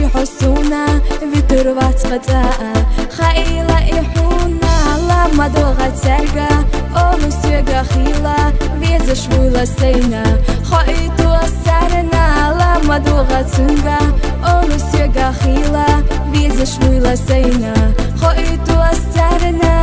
شوي حسونا فيتروات قطاء خايلة إحونا لما دوغت سرقة أولو سيقا خيلة فيزا شوي لسينا خايتو أسرنا لما دوغت سنقا أولو سيقا خيلة فيزا شوي لسينا خايتو أسرنا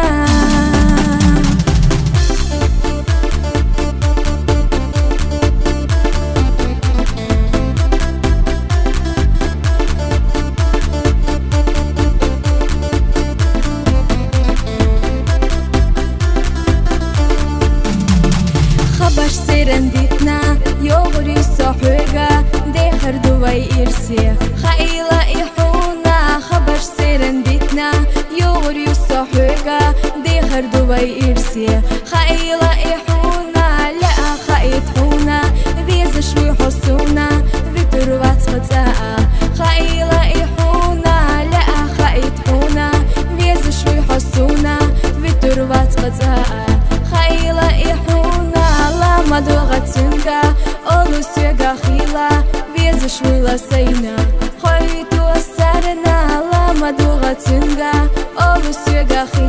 خبش سرندتنا يغري صحوغا دهر دوي إرسي خايلة إحونا خبش سرندتنا يغري صحوغا دهر دوي إرسي خايلة إحونا لا خايت حونا فيزا شوي حسونا فيتروات قطاء خايلة إحونا لا خايت حونا فيزا شوي حسونا فيتروات قطاء خايلة إحونا لما دوغت سنقا أولو سيقا خيلة فيزا شوي لسينا خايتو أسرنا لما دوغت سنقا أولو سيقا خيلة